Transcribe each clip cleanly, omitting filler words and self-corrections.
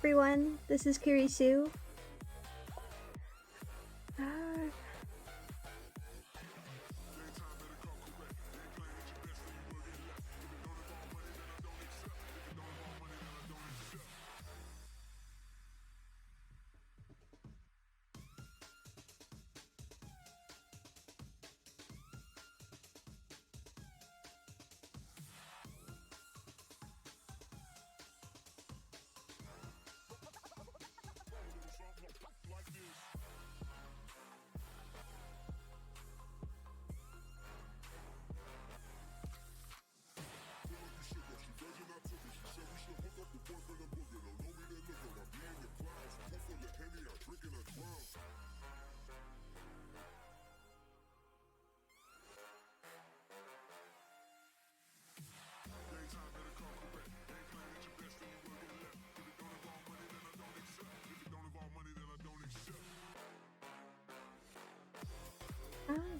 Hey everyone, this is Kurisu.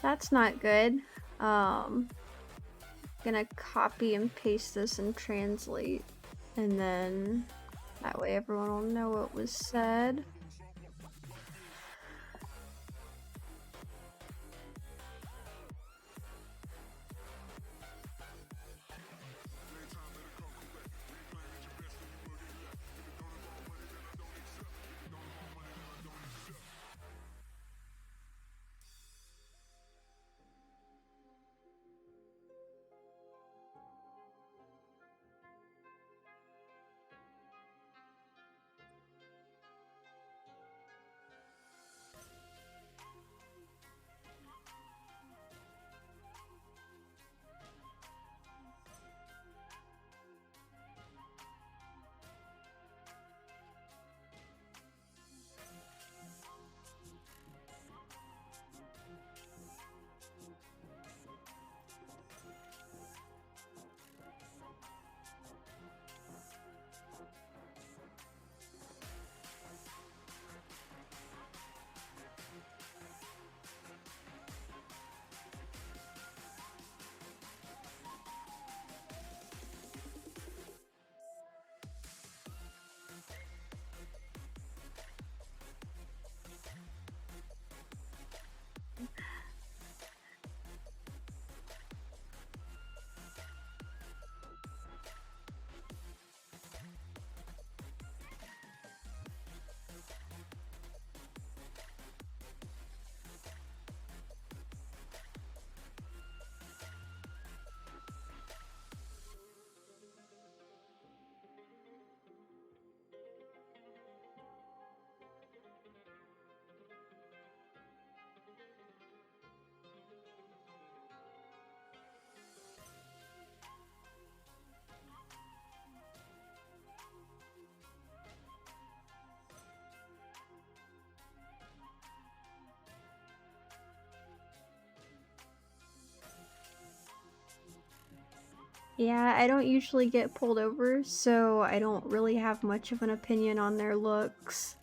That's not good. Gonna copy and paste this and translate, and then that way everyone will know what was said. Yeah, I don't usually get pulled over, so I don't really have much of an opinion on their looks.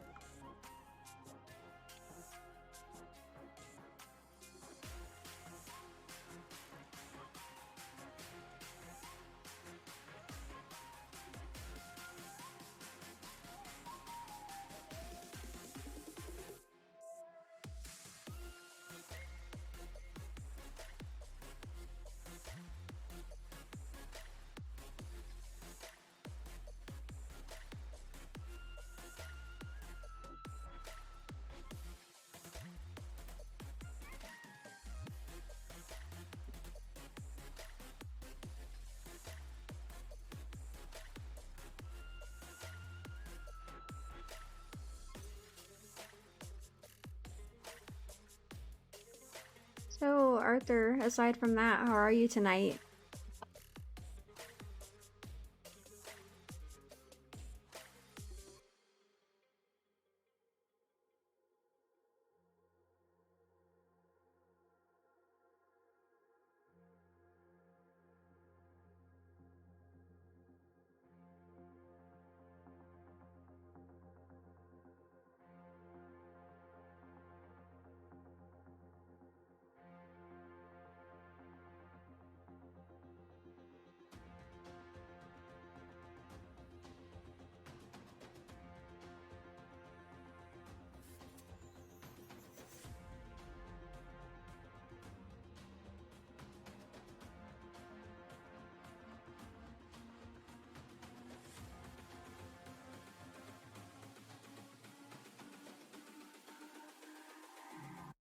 Arthur, aside from that, how are you tonight?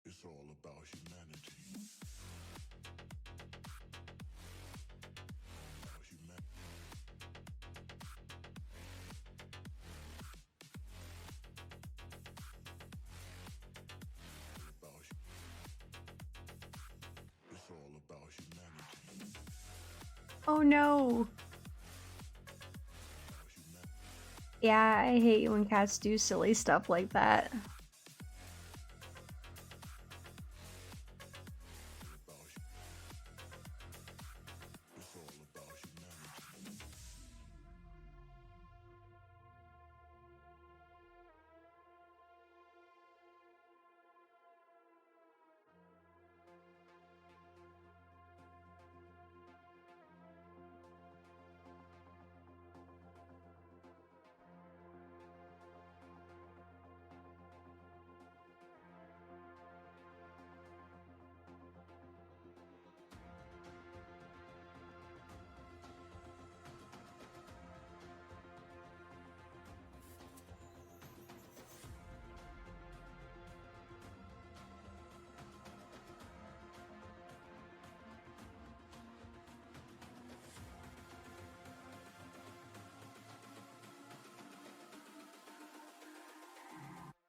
It's all about humanity. It's all about humanity. Oh no! Yeah, I hate when cats do silly stuff like that.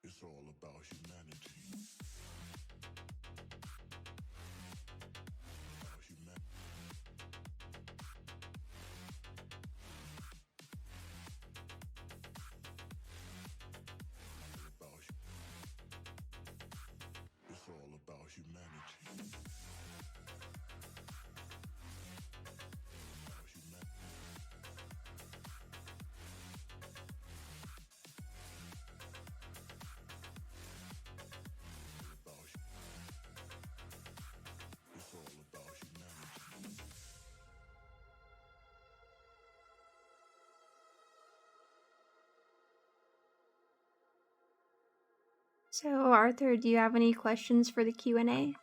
It's all about humanity. It's all about humanity. It's all about humanity. So, Arthur, do you have any questions for the Q&A?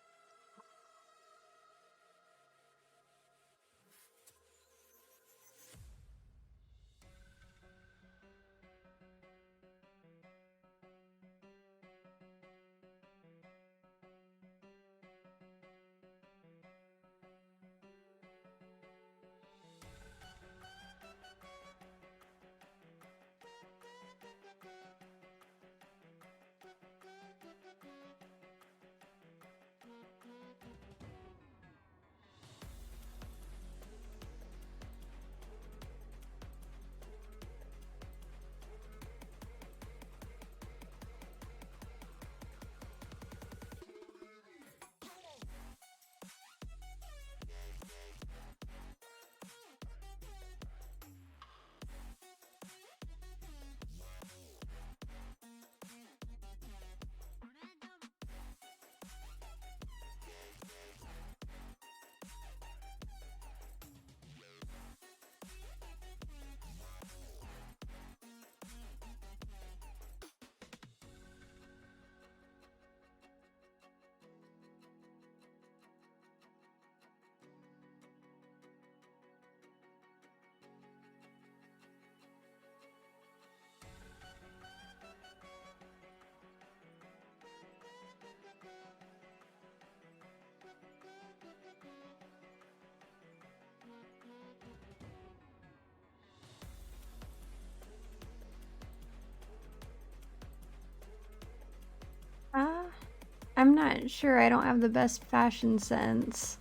I'm not sure. I don't have the best fashion sense.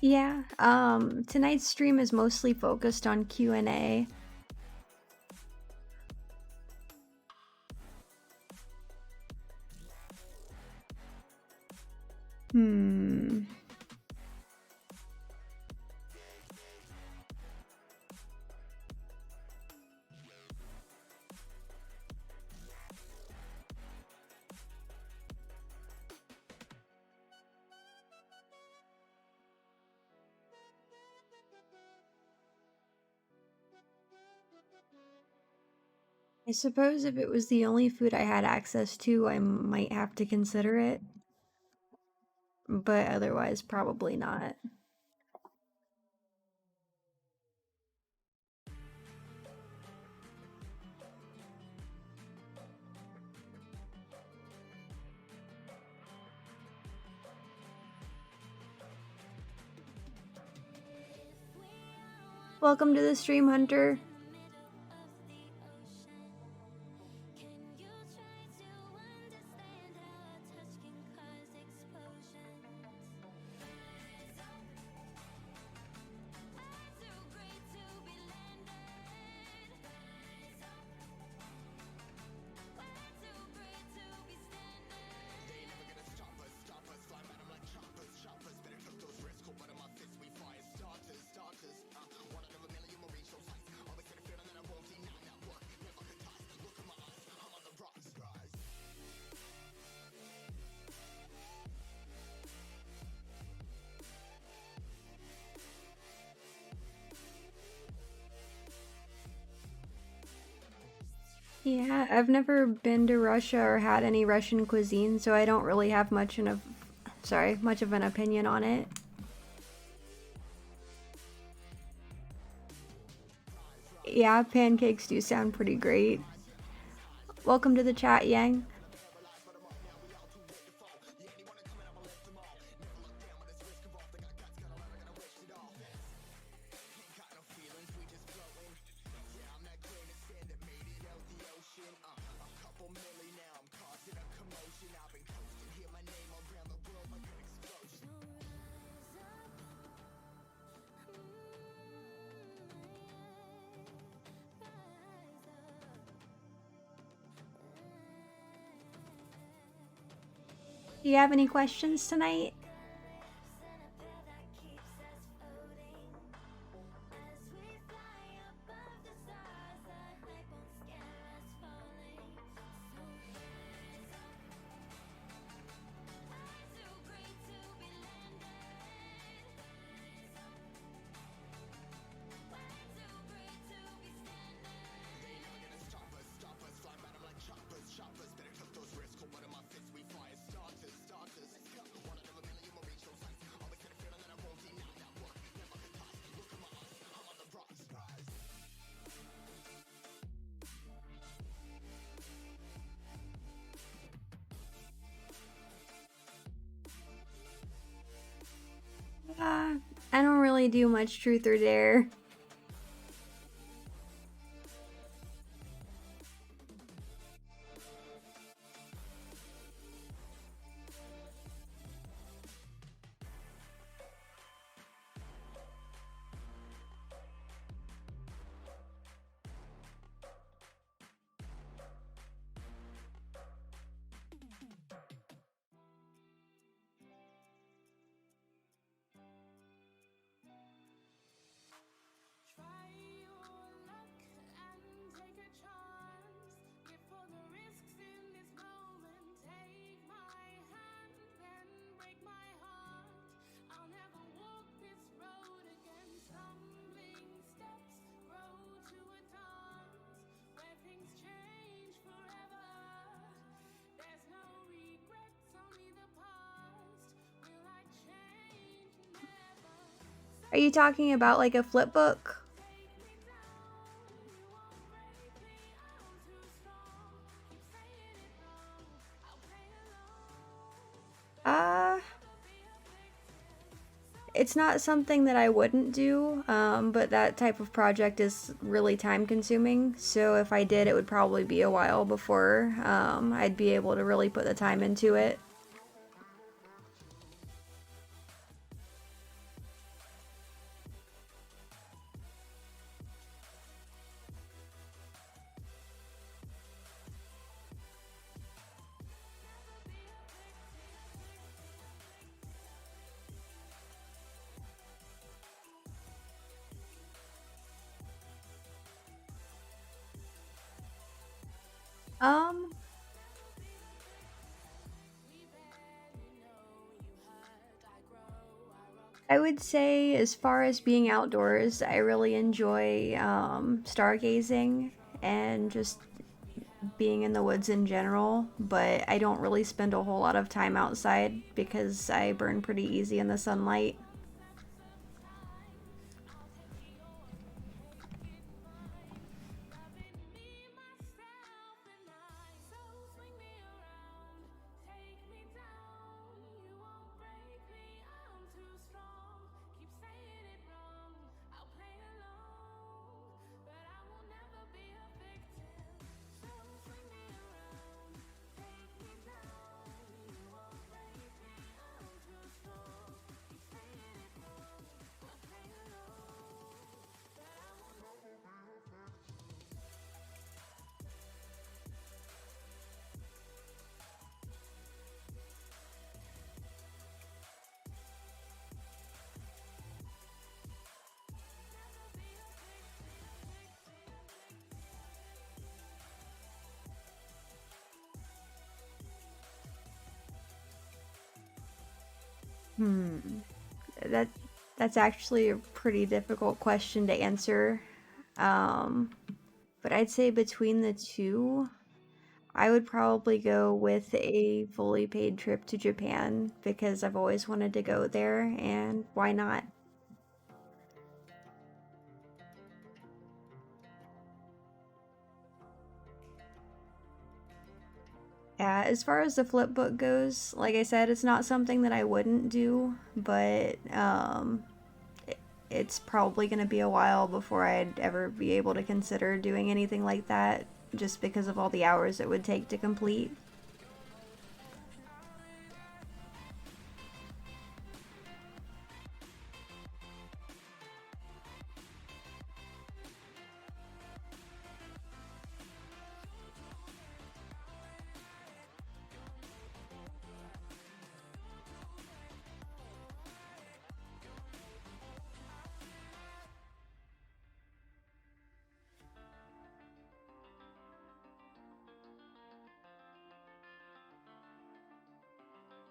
Yeah, tonight's stream is mostly focused on Q&A. I suppose if it was the only food I had access to, I might have to consider it. But otherwise, probably not. Welcome to the stream, Hunter. Yeah, I've never been to Russia or had any Russian cuisine, so I don't really have much of an opinion on it. Yeah, pancakes do sound pretty great. Welcome to the chat, Yang. Do you have any questions tonight? I don't really do much truth or dare. Are you talking about like a flipbook? Uh, it's not something that I wouldn't do, but that type of project is really time consuming. So if I did, it would probably be a while before I'd be able to really put the time into it. Um, I would say, as far as being outdoors, I really enjoy stargazing and just being in the woods in general, but I don't really spend a whole lot of time outside because I burn pretty easy in the sunlight. Hmm. That that's actually a pretty difficult question to answer. Um, but I'd say between the two, I would probably go with a fully paid trip to Japan because I've always wanted to go there, and why not? Yeah, as far as the flip book goes, like I said, it's not something that I wouldn't do, but it's probably going to be a while before I'd ever be able to consider doing anything like that just because of all the hours it would take to complete.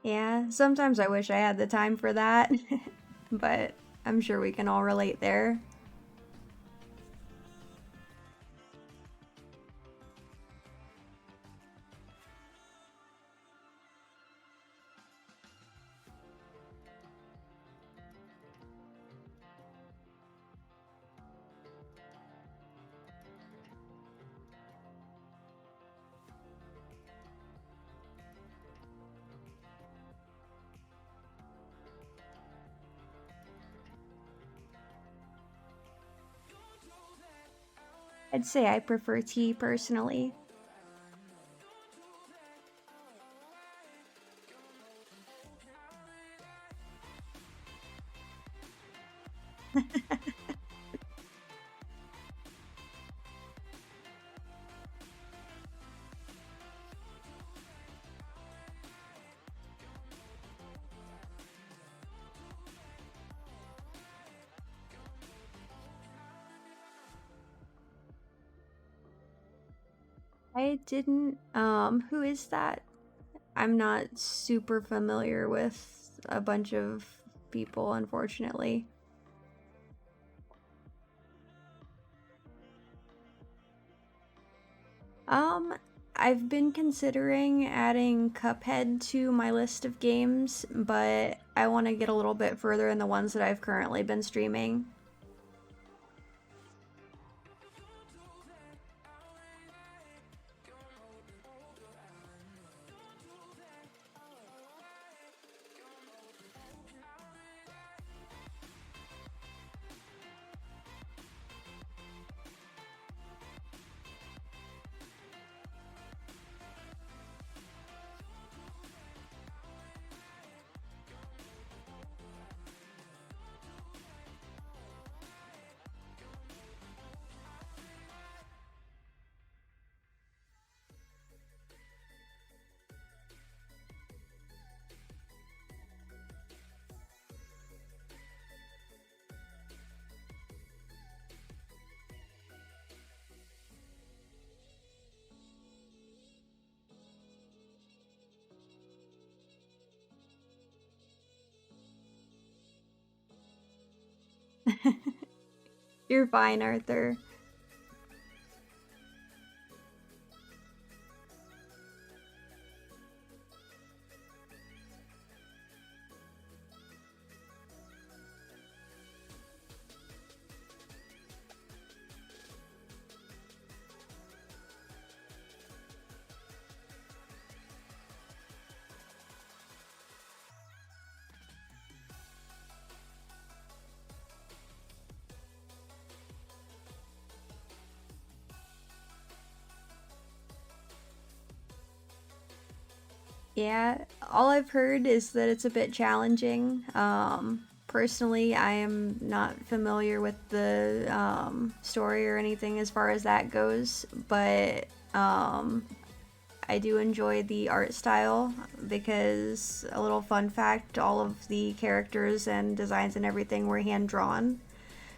Yeah, sometimes I wish I had the time for that, but I'm sure we can all relate there. I'd say I prefer tea personally. I didn't, who is that? I'm not super familiar with a bunch of people, unfortunately. Um, I've been considering adding Cuphead to my list of games, but I want to get a little bit further in the ones that I've currently been streaming. You're fine, Arthur. Yeah, all I've heard is that it's a bit challenging. Personally, I am not familiar with the story or anything as far as that goes, but I do enjoy the art style because, a little fun fact, all of the characters and designs and everything were hand drawn.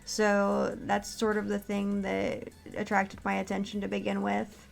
So that's sort of the thing that attracted my attention to begin with.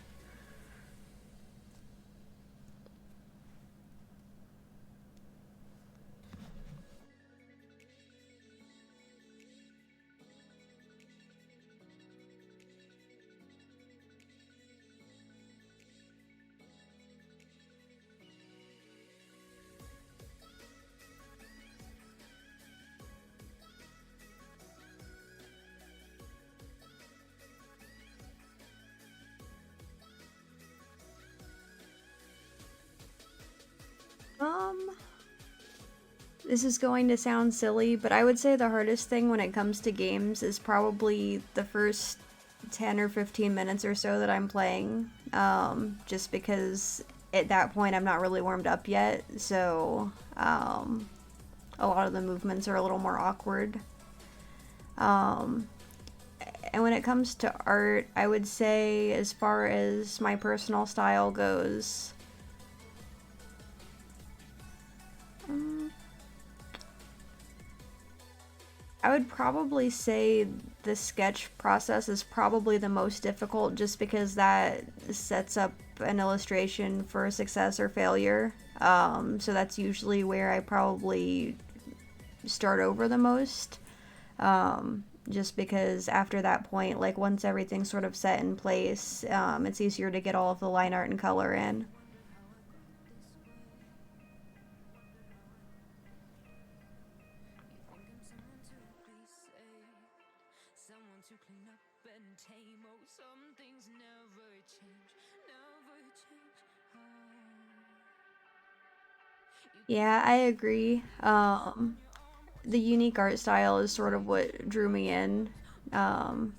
Um, this is going to sound silly, but I would say the hardest thing when it comes to games is probably the first 10 or 15 minutes or so that I'm playing. Just because at that point I'm not really warmed up yet, so a lot of the movements are a little more awkward. Um, and when it comes to art, I would say, as far as my personal style goes, um, I would probably say the sketch process is probably the most difficult just because that sets up an illustration for success or failure. So that's usually where I probably start over the most. Just because after that point, like once everything's sort of set in place, it's easier to get all of the line art and color in. Yeah, I agree. The unique art style is sort of what drew me in. Um,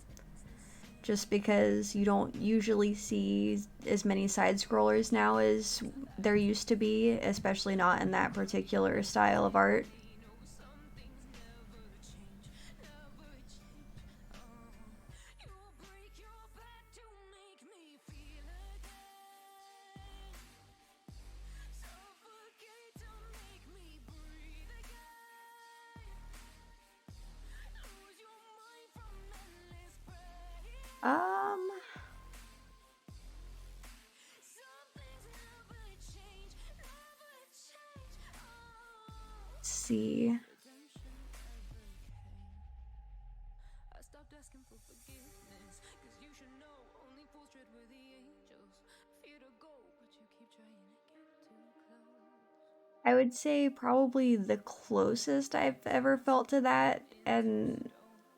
just because you don't usually see as many side scrollers now as there used to be, especially not in that particular style of art. Um, let's asking for forgiveness. Cause you should know only fools tread where the angels fear to go, but you keep trying to get too close. I would say probably the closest I've ever felt to that, and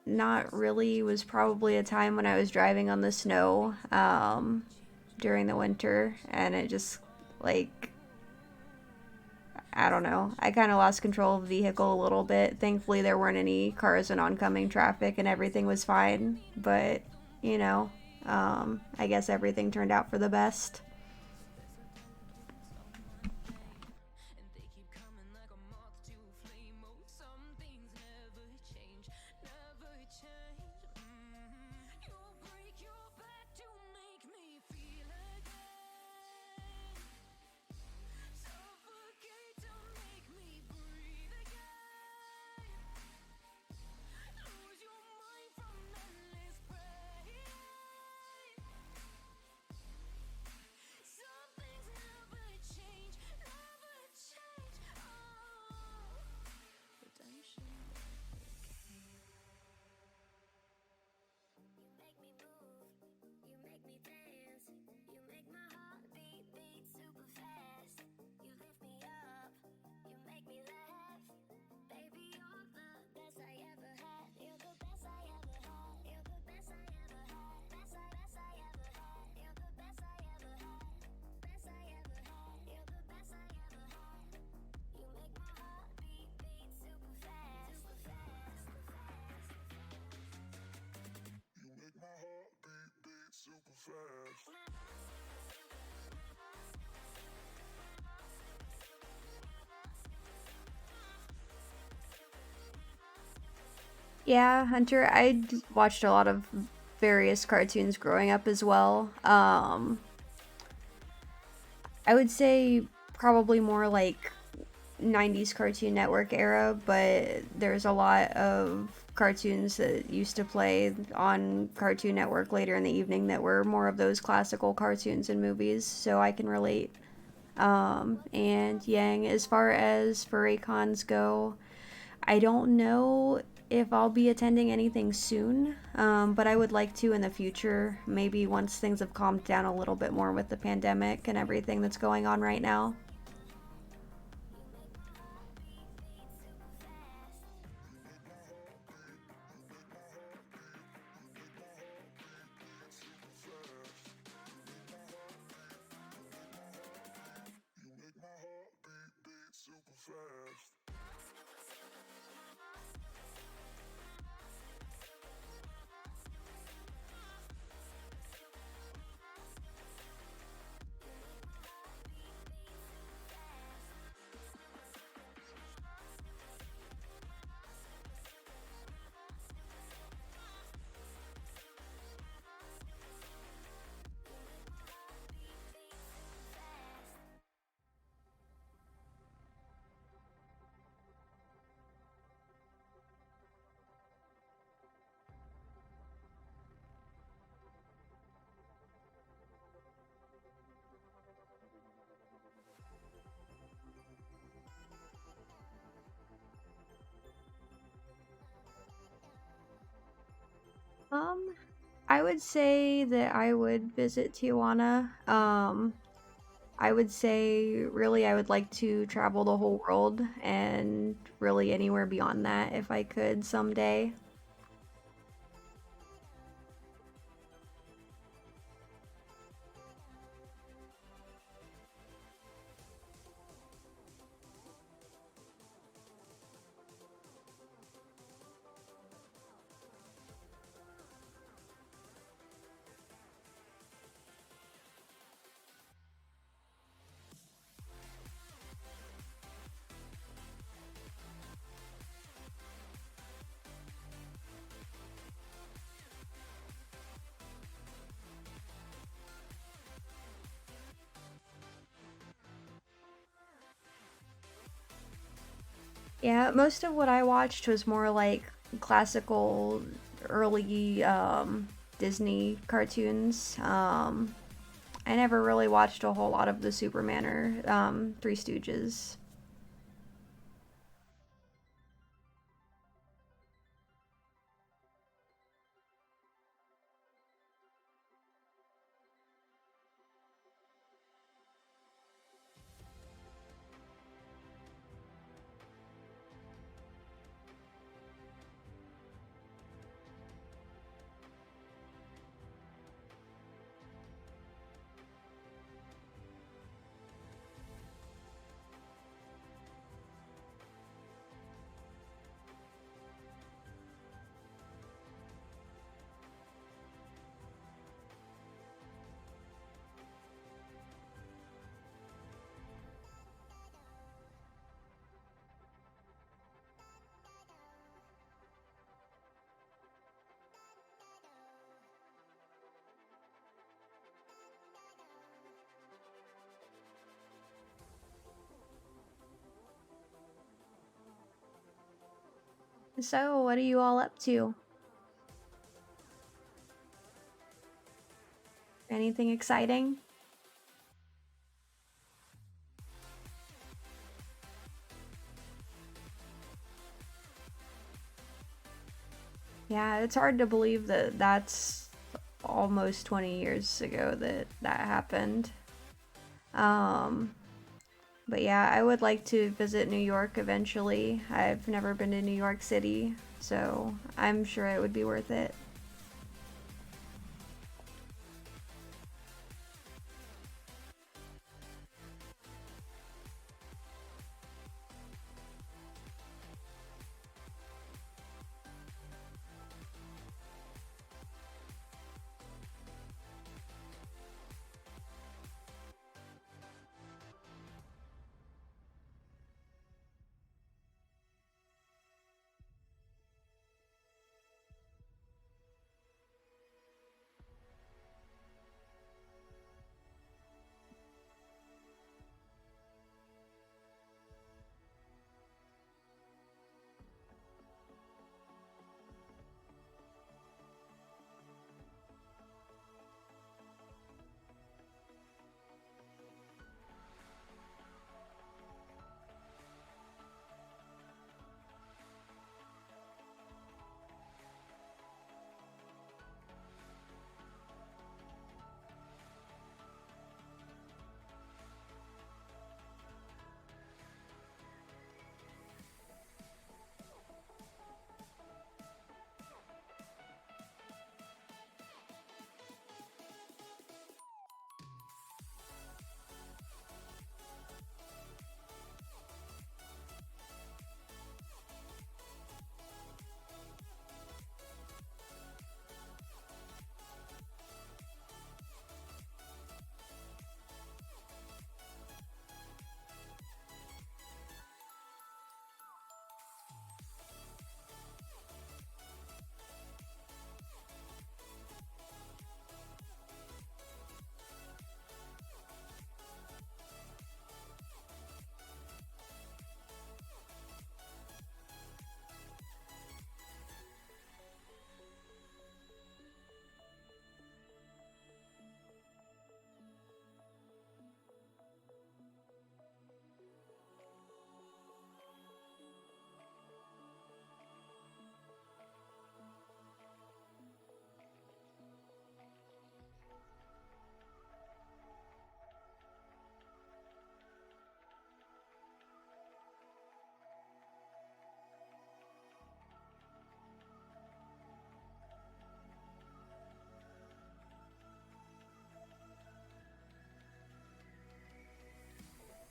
not really, was probably a time when I was driving on the snow during the winter, and it just, like, I don't know. I kind of lost control of the vehicle a little bit. Thankfully, there weren't any cars in oncoming traffic and everything was fine. But, you know, I guess everything turned out for the best. And they keep coming like a moth to a flame. Oh, some things never change, never change. You break your back to make me feel again. Suffocate to make me breathe again. Lose your mind from endless pain. Some things never change, never change. Oh, redemption never came. You make me move, you make me dance, you make my heart beat super fast. You lift me up, you make me laugh. Baby, you're the best I ever had. You're the best I ever had. You're the best I ever had. Best I ever had. You're the best I ever had. Best I ever had. You're the best I ever had. You make my heart beat super fast. Super fast. You make my heart beat super fast. Yeah, Hunter, I watched a lot of various cartoons growing up as well. I would say probably more like 90s Cartoon Network era, but there's a lot of cartoons that used to play on Cartoon Network later in the evening that were more of those classical cartoons and movies, so I can relate. And Yang, as far as furry cons go, I don't know if I'll be attending anything soon, but I would like to in the future, maybe once things have calmed down a little bit more with the pandemic and everything that's going on right now. You make my heart beat super fast. Um, I would say that I would visit Tijuana. I would say really I would like to travel the whole world and really anywhere beyond that if I could someday. Yeah, most of what I watched was more like classical early Disney cartoons. I never really watched a whole lot of the Superman or Three Stooges. So, what are you all up to? Anything exciting? Yeah, it's hard to believe that that's almost 20 years ago that that happened. Um, but yeah, I would like to visit New York eventually. I've never been to New York City, so I'm sure it would be worth it.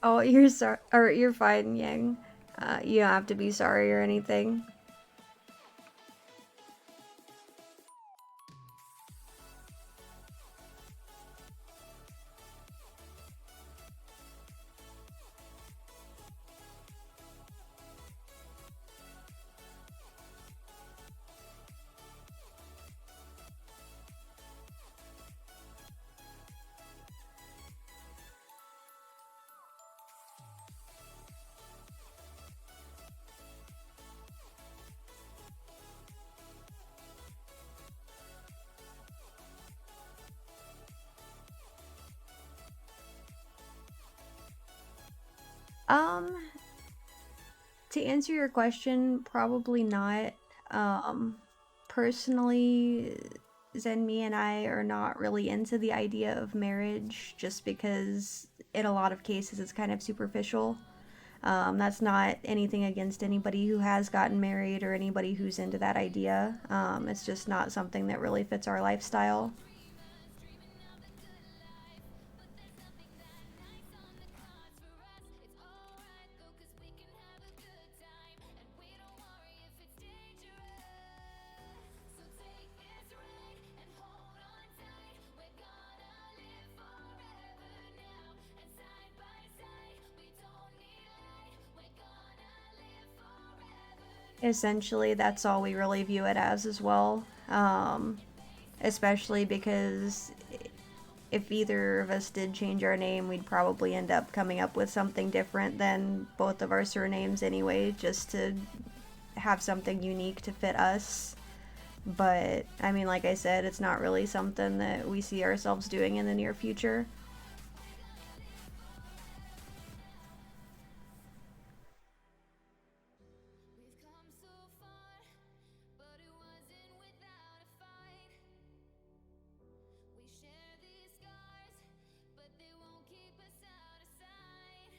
Oh, you're sorry, or you're fine, Yang. You don't have to be sorry or anything. Um, to answer your question, probably not. Um, Personally, Zenmi and I are not really into the idea of marriage just because, in a lot of cases, it's kind of superficial. That's not anything against anybody who has gotten married or anybody who's into that idea. It's just not something that really fits our lifestyle. Essentially, that's all we really view it as well. Especially because if either of us did change our name, we'd probably end up coming up with something different than both of our surnames anyway, just to have something unique to fit us. But I mean, like I said, it's not really something that we see ourselves doing in the near future. We've come so far, but it wasn't without a fight. We share these scars, but they won't keep us out of sight.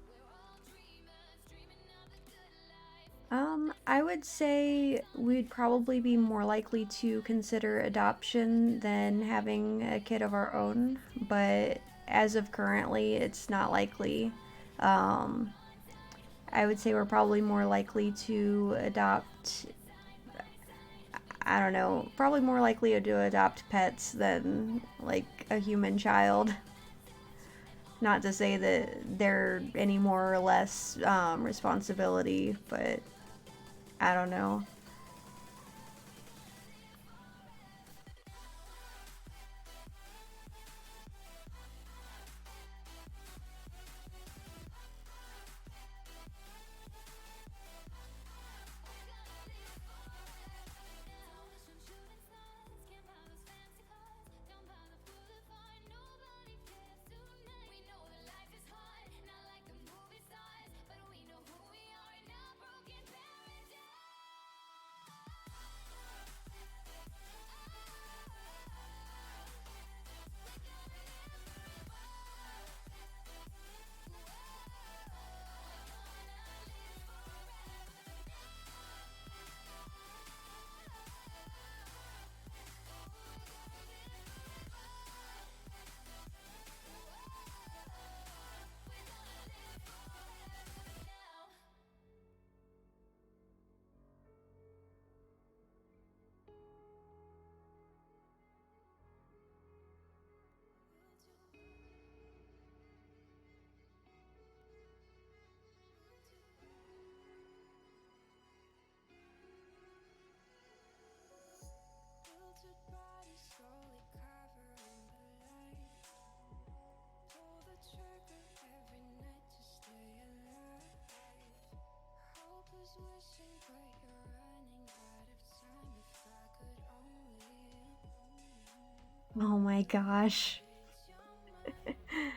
We're all dreamers, dreaming of the good life. I would say we'd probably be more likely to consider adoption than having a kid of our own, but as of currently, it's not likely. Um, I would say we're probably more likely to adopt, I don't know, probably more likely to adopt pets than like a human child. Not to say that they're any more or less responsibility, but I don't know. Filtered bodies slowly covering the light. Pull the trigger every night to stay alive. Hope is wishing, but you're running out of time. If I could only Oh my gosh. reach your mind.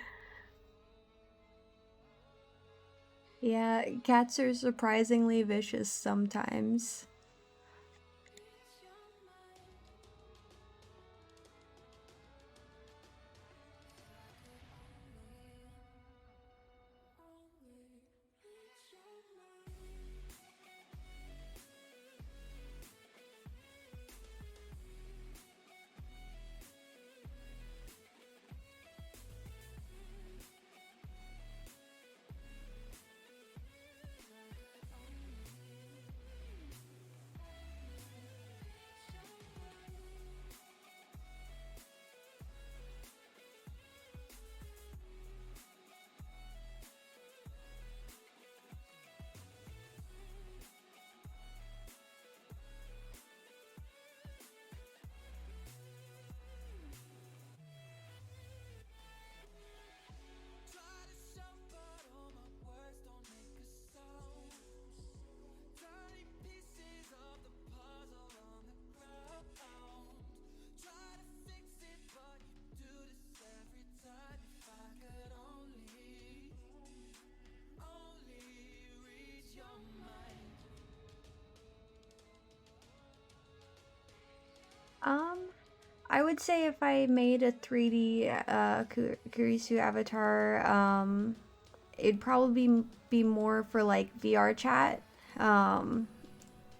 Yeah, cats are surprisingly vicious sometimes. Reach your mind. If I could only reach your mind. Try to shout, but all my words don't make a sound. Tiny pieces of the puzzle on the ground. Try to fix it, but you do this every time. If I could only reach your mind. Um, I would say if I made a 3D Kurisu avatar, it'd probably be more for like VR chat. Um,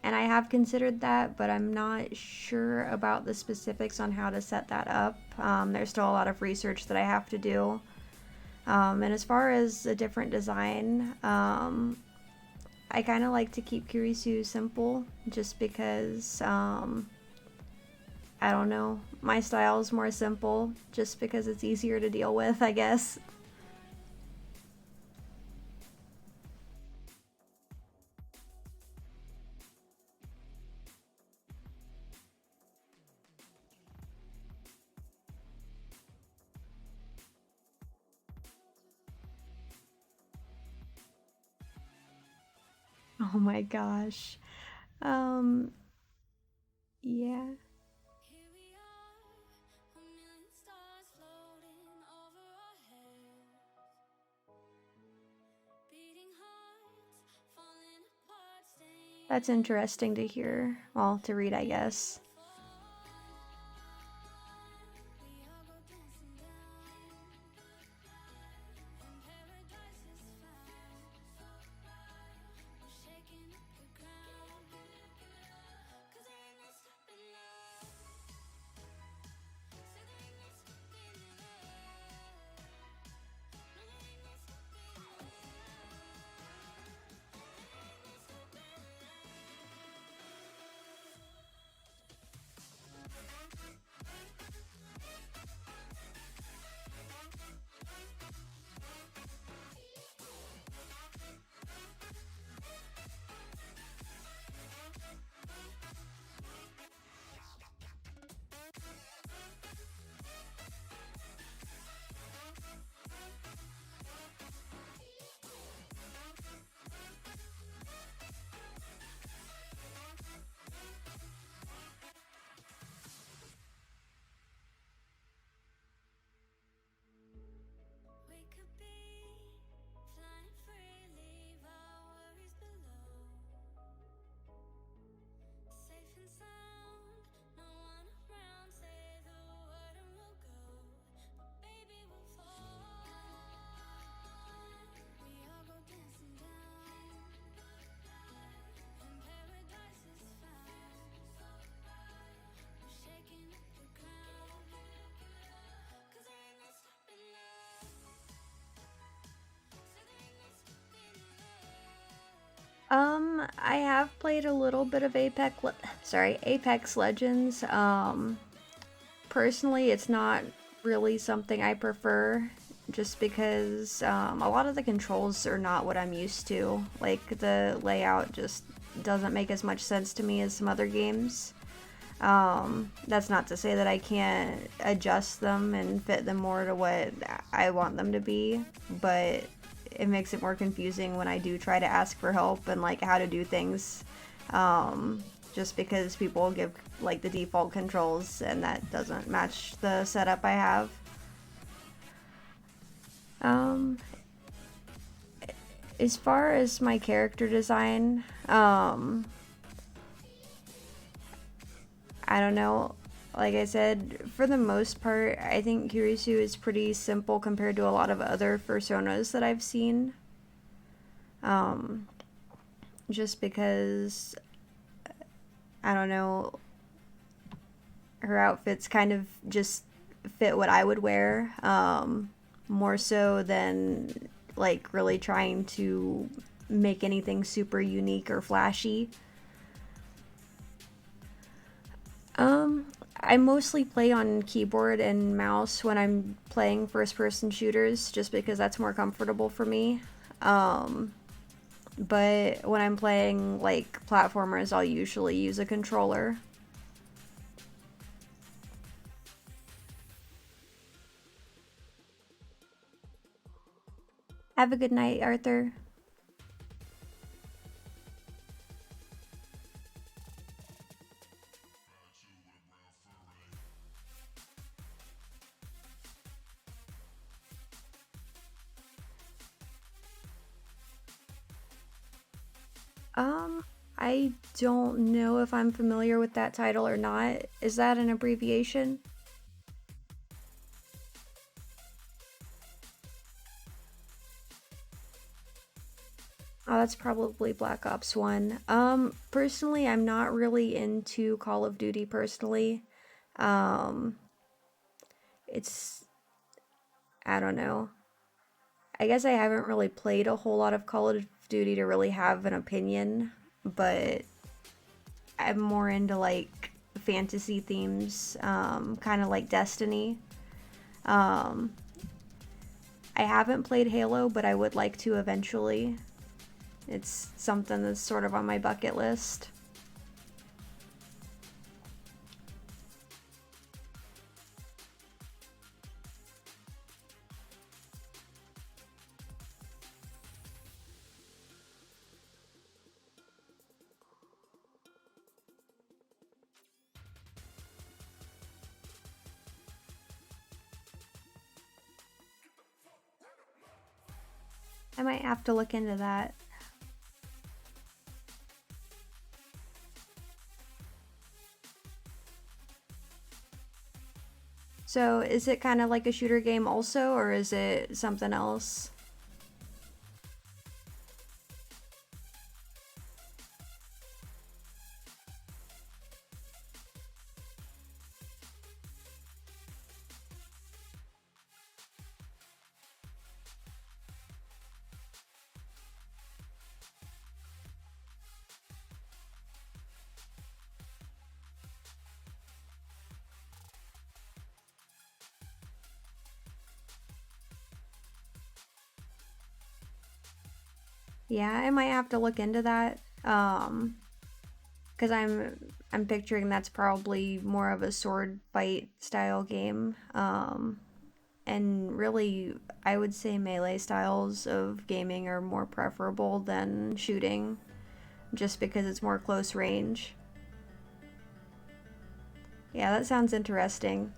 and I have considered that, but I'm not sure about the specifics on how to set that up. There's still a lot of research that I have to do. And as far as a different design, I kind of like to keep Kurisu simple just because, I don't know, my style is more simple just because it's easier to deal with, I guess. Oh Oh my gosh. Um, yeah. Here we are, a million stars floating over our heads, beating hearts, falling apart, staying That's interesting to hear. Well, to read, I guess. we all go dancing down, and paradise is found. We're shaking up the ground, 'cause there ain't no stopping love. Say there ain't no stopping love. No, there ain't no stopping love. There ain't no stopping we could be flying free, leave our worries below. Safe and sound, no one around. Say the word and we'll go. But baby, we'll fall. We all go dancing down, and paradise is found. We're shaking up the ground, 'cause there ain't no stopping love. Say there ain't no stopping love. I have played a little bit of Apex Legends. Personally, it's not really something I prefer, just because a lot of the controls are not what I'm used to. Like, the layout just doesn't make as much sense to me as some other games. That's not to say that I can't adjust them and fit them more to what I want them to be, but it makes it more confusing when I do try to ask for help and like how to do things. Just because people give like the default controls and that doesn't match the setup I have. Um, as far as my character design, I don't know. Like I said, for the most part, I think Kurisu is pretty simple compared to a lot of other personas that I've seen. Just because, I don't know, her outfits kind of just fit what I would wear, more so than like really trying to make anything super unique or flashy. I mostly play on keyboard and mouse when I'm playing first person shooters, just because that's more comfortable for me. But when I'm playing like platformers, I'll usually use a controller. Have a good night, Arthur. Um, I don't know if I'm familiar with that title or not. Is that an abbreviation? Oh, that's probably Black Ops 1. Personally, I'm not really into Call of Duty personally. Um, it's, I don't know. I guess I haven't really played a whole lot of Call of Duty to really have an opinion, but I'm more into like fantasy themes, kind of like Destiny. Um, I haven't played Halo, but I would like to eventually. It's something that's sort of on my bucket list. I might have to look into that. So, is it kind of like a shooter game also, or is it something else? Yeah, I might have to look into that. Because I'm picturing that's probably more of a sword fight style game. And really, I would say melee styles of gaming are more preferable than shooting, just because it's more close range. Yeah, that sounds interesting.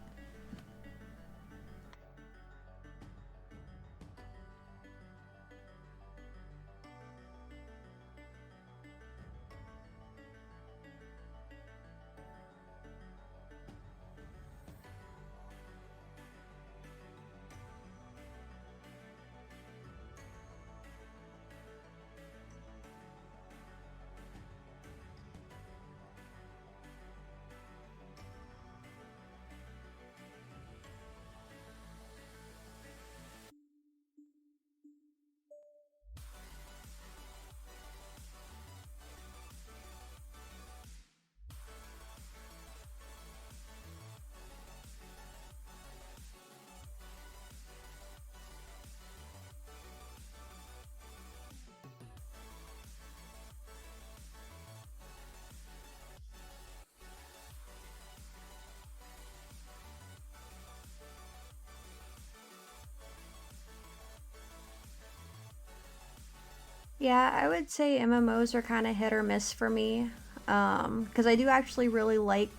Yeah, I would say MMOs are kind of hit or miss for me. Because I do actually really like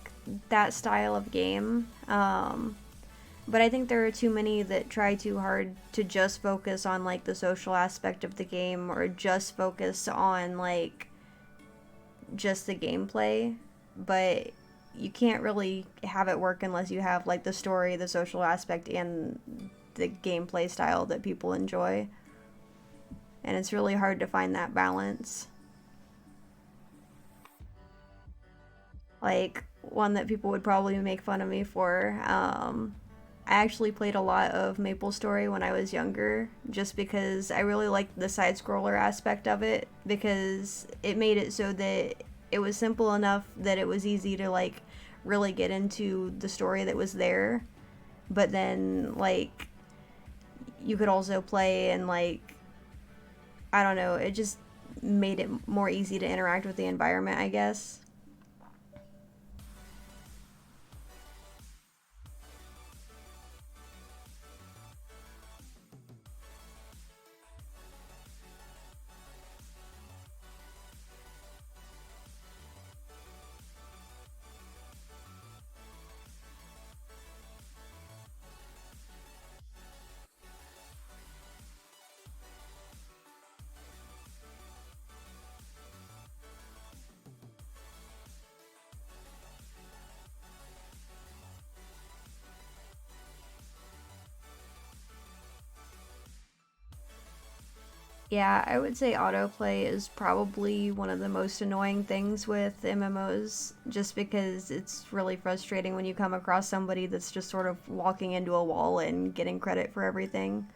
that style of game. But I think there are too many that try too hard to just focus on like the social aspect of the game or just focus on like just the gameplay. But you can't really have it work unless you have like the story, the social aspect, and the gameplay style that people enjoy. And it's really hard to find that balance. Like, one that people would probably make fun of me for. I actually played a lot of Maple Story when I was younger, just because I really liked the side scroller aspect of it, because it made it so that it was simple enough that it was easy to, like, really get into the story that was there. But then, like, you could also play and, like, I don't know, it just made it more easy to interact with the environment, I guess. Yeah, I would say autoplay is probably one of the most annoying things with MMOs, just because it's really frustrating when you come across somebody that's just sort of walking into a wall and getting credit for everything.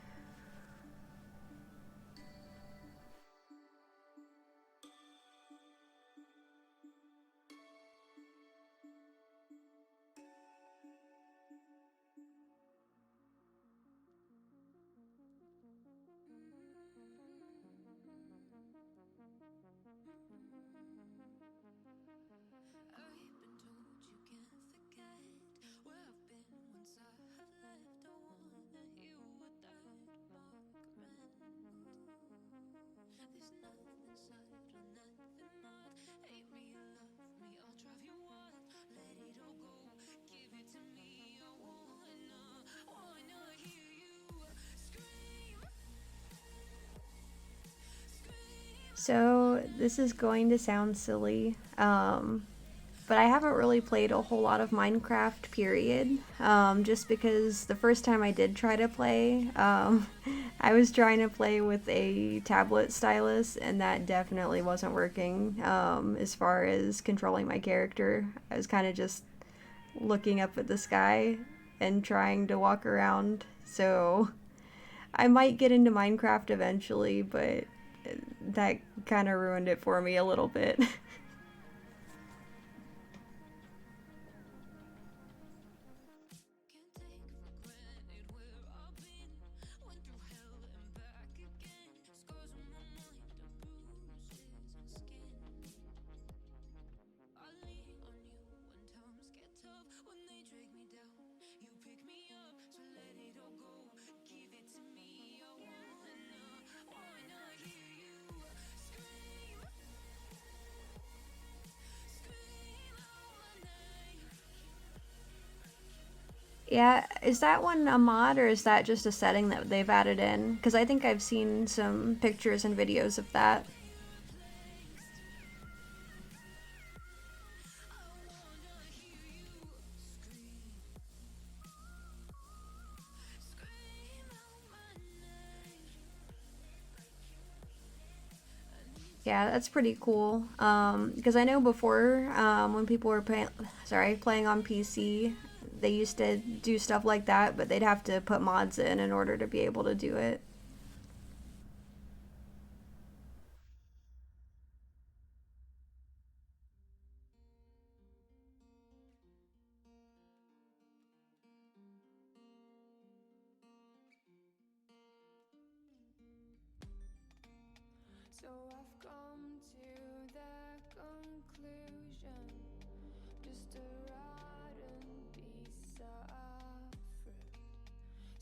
I've been told you can't forget where I've been once I have left. I wanna hear what that So this is going to sound silly, but I haven't really played a whole lot of Minecraft, period. Just because the first time I did try to play, I was trying to play with a tablet stylus, and that definitely wasn't working as far as controlling my character. I was kind of just looking up at the sky and trying to walk around. So I might get into Minecraft eventually, but that kind of ruined it for me a little bit. Yeah, is that one a mod or is that just a setting that they've added in? Because I think I've seen some pictures and videos of that. Yeah, that's pretty cool. Because I know before, when people were playing on PC, they used to do stuff like that, but they'd have to put mods in order to be able to do it. So I've come to the conclusion, just a rotten piece of fruit.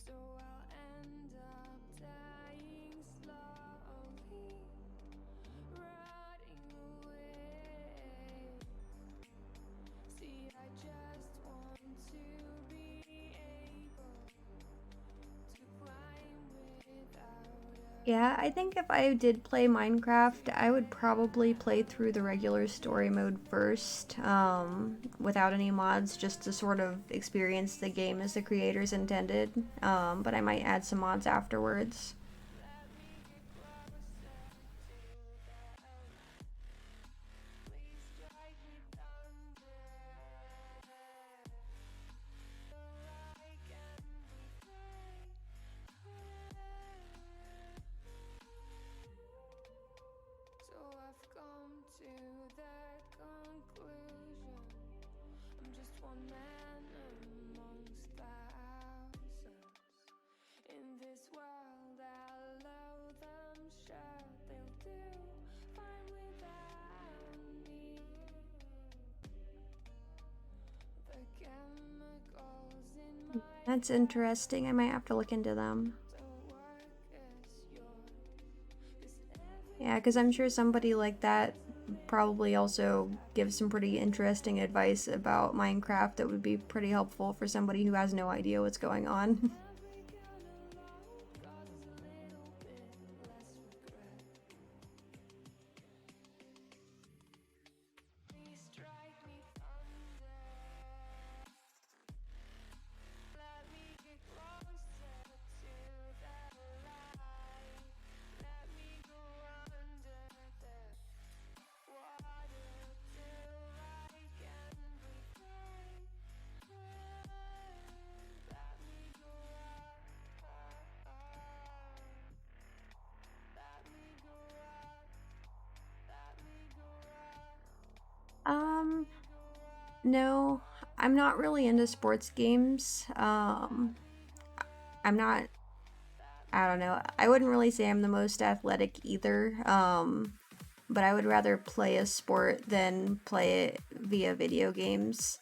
So I'll end up dying slowly, rotting away. See, I just want to be able to climb without Yeah, I think if I did play Minecraft, I would probably play through the regular story mode first, without any mods, just to sort of experience the game as the creators intended. But I might add some mods afterwards. So I've come to the conclusion, I'm just one man amongst thousands. In this world I'll load them, sure they'll do fine without me. The chemicals in my That's interesting. I might have to look into them. don't work as yours, 'cause Yeah, because I'm sure somebody like that probably also gives some pretty interesting advice about Minecraft that would be pretty helpful for somebody who has no idea what's going on. every kind of load causes a little bit less regret. Please strike me thunder, let me get closer to the light, let me go under the water till I can breathe. Let me go up, let me go up, let me go up, Um, go up. no, I'm not really into sports games. I'm not, I don't know. I wouldn't really say I'm the most athletic either. But I would rather play a sport than play it via video games.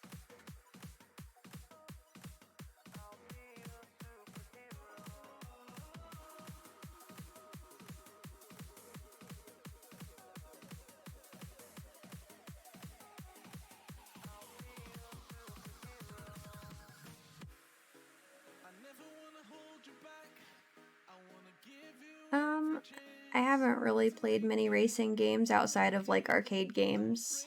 I never wanna hold you back. I wanna give you Um, every chance. I haven't really played many racing games outside of like arcade games.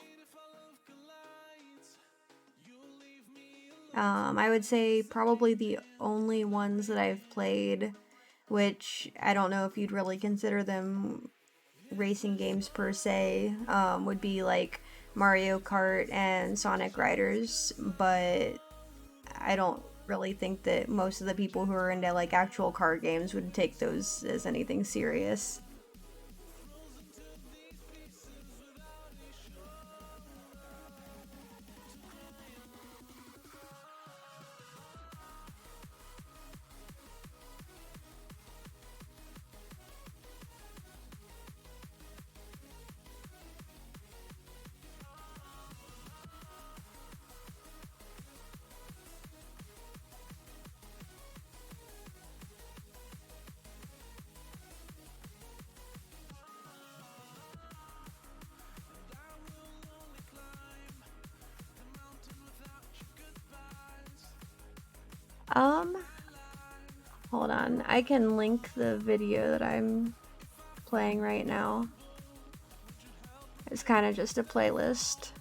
I would say probably the only ones that I've played, which I don't know if you'd really consider them racing games per se, would be like Mario Kart and Sonic Riders, but I don't really think that most of the people who are into like actual car games would take those as anything serious. Um, Hold on. I can link the video that I'm playing right now. It's kind of just a playlist.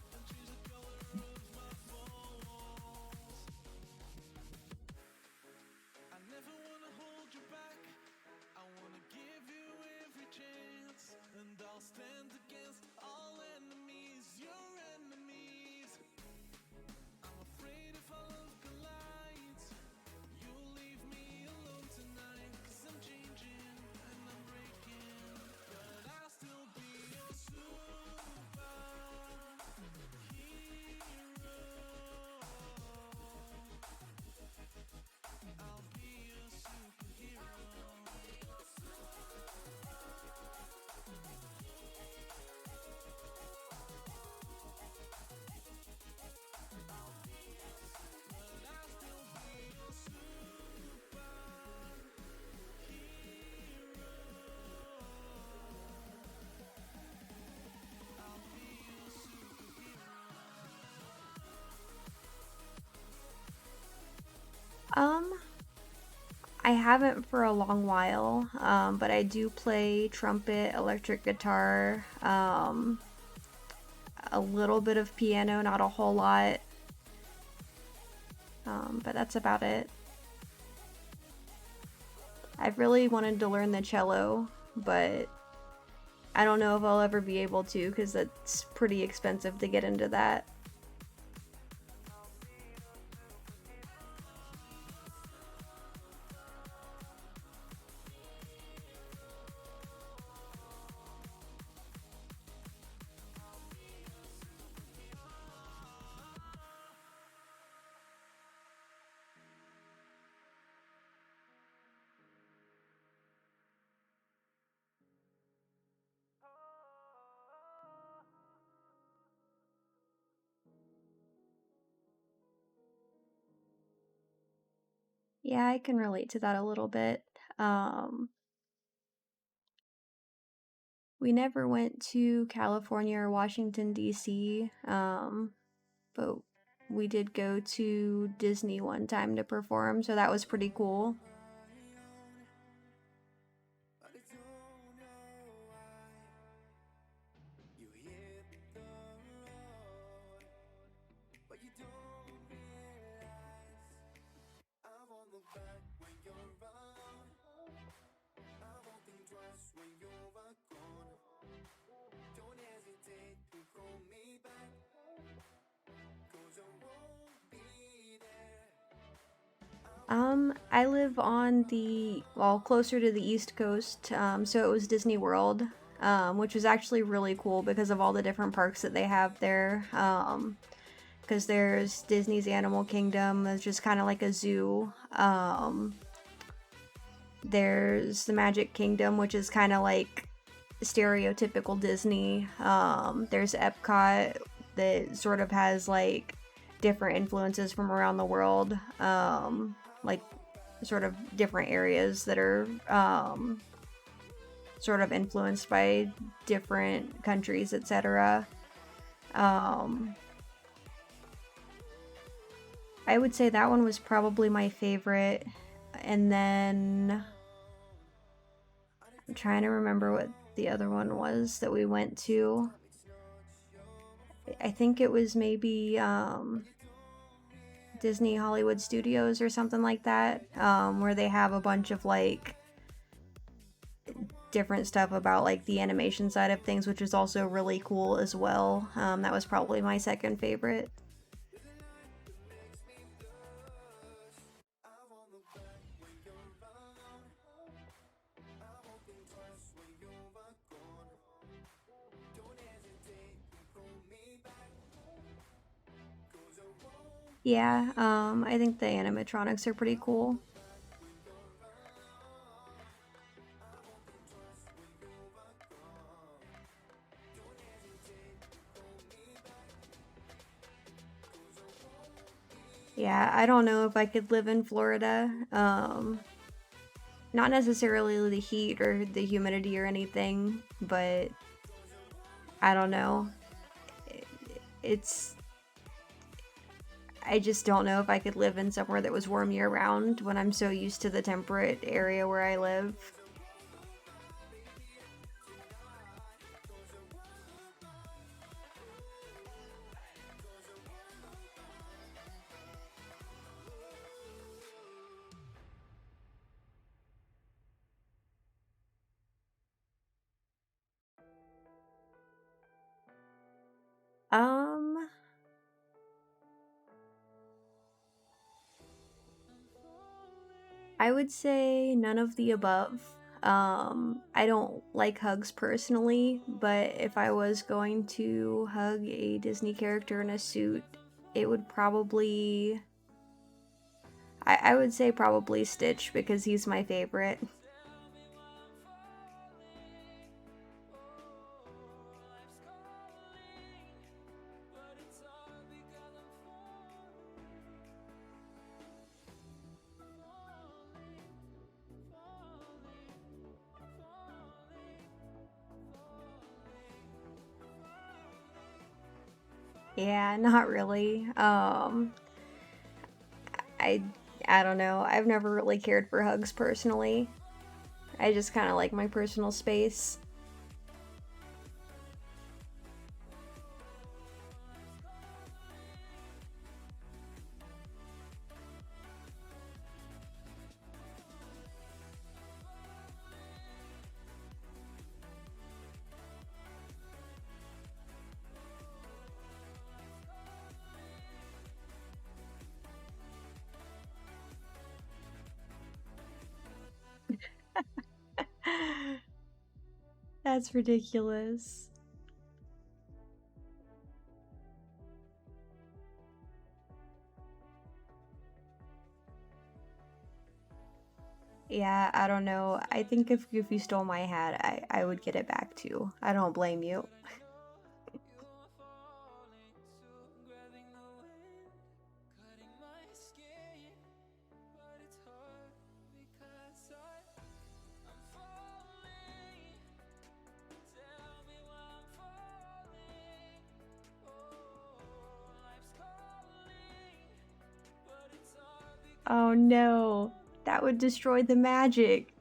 Um, I haven't for a long while, but I do play trumpet, electric guitar, a little bit of piano, not a whole lot, but that's about it. I've really wanted to learn the cello, but I don't know if I'll ever be able to because it's pretty expensive to get into that. Yeah, I can relate to that a little bit. Um, we never went to California or Washington, D.C., but we did go to Disney one time to perform, so that was pretty cool. I live on closer to the East Coast, so it was Disney World, which was actually really cool because of all the different parks that they have there. Because there's Disney's Animal Kingdom, it's just kind of like a zoo. There's the Magic Kingdom, which is kind of like stereotypical Disney. There's Epcot that sort of has like different influences from around the world, like sort of different areas that are sort of influenced by different countries, etc. I would say that one was probably my favorite. And then I'm trying to remember what the other one was that we went to. I think it was maybe Disney Hollywood Studios or something like that, where they have a bunch of like different stuff about like the animation side of things, which is also really cool as well. That was probably my second favorite. Yeah, I think the animatronics are pretty cool. Yeah, I don't know if I could live in Florida. Not necessarily the heat or the humidity or anything, but I don't know. It's I just don't know if I could live in somewhere that was warm year round when I'm so used to the temperate area where I live. Um, I would say none of the above. I don't like hugs personally, but if I was going to hug a Disney character in a suit, it would probably. I would say probably Stitch because he's my favorite. Yeah, not really. I I don't know. I've never really cared for hugs personally. I just kind of like my personal space. That's ridiculous. Yeah, I don't know. I think if you stole my hat, I would get it back too. I don't blame you. Oh no, that would destroy the magic.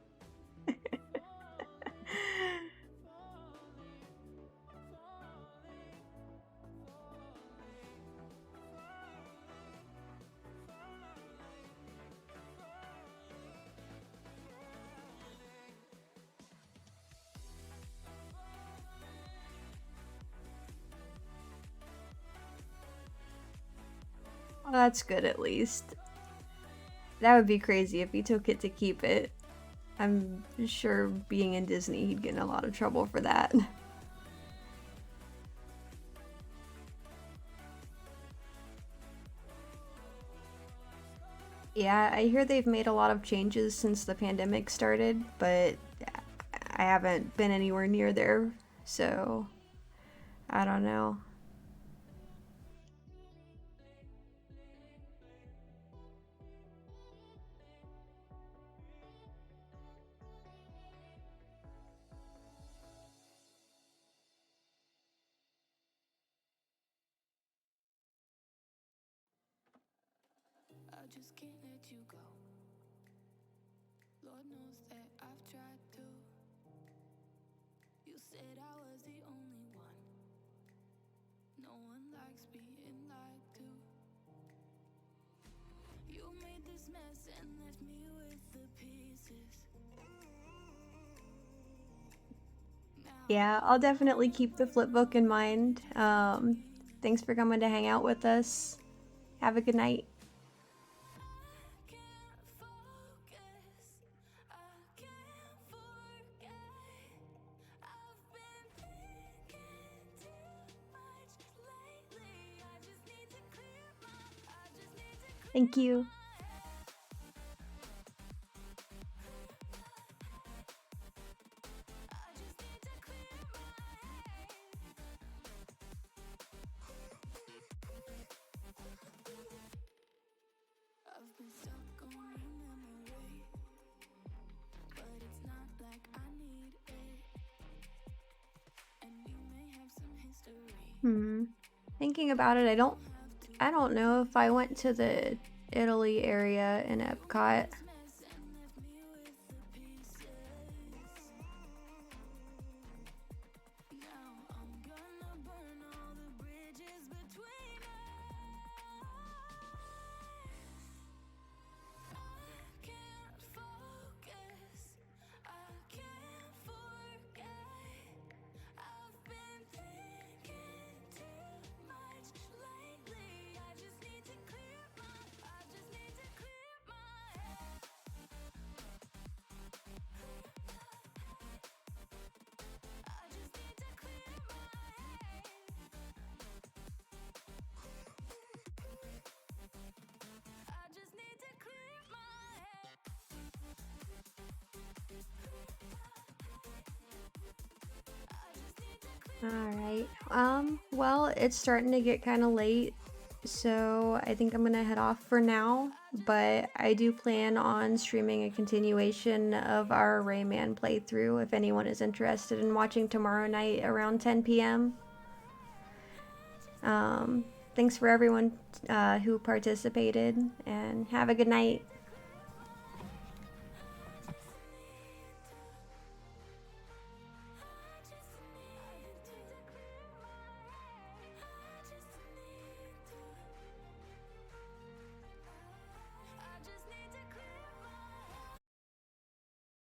Well, that's good at least. That would be crazy if he took it to keep it. I'm sure being in Disney, he'd get in a lot of trouble for that. Yeah, I hear they've made a lot of changes since the pandemic started, but I haven't been anywhere near there, so I don't know. I just can't let you go. Lord knows that I've tried to. said I was the only one. No one likes being lied to. You made this mess and left me with the pieces. Yeah, I'll definitely keep the flipbook in mind. Thanks for coming to hang out with us. Have a good night. Thank you. I've been stuck on a memory, but it's not like I need it. And you may have some history. Thinking about it, I don't know if I went to the Italy area in Epcot. Alright, well, it's starting to get kind of late, so I think I'm gonna head off for now, but I do plan on streaming a continuation of our Rayman playthrough if anyone is interested in watching tomorrow night around 10 p.m. Thanks for everyone who participated, and have a good night.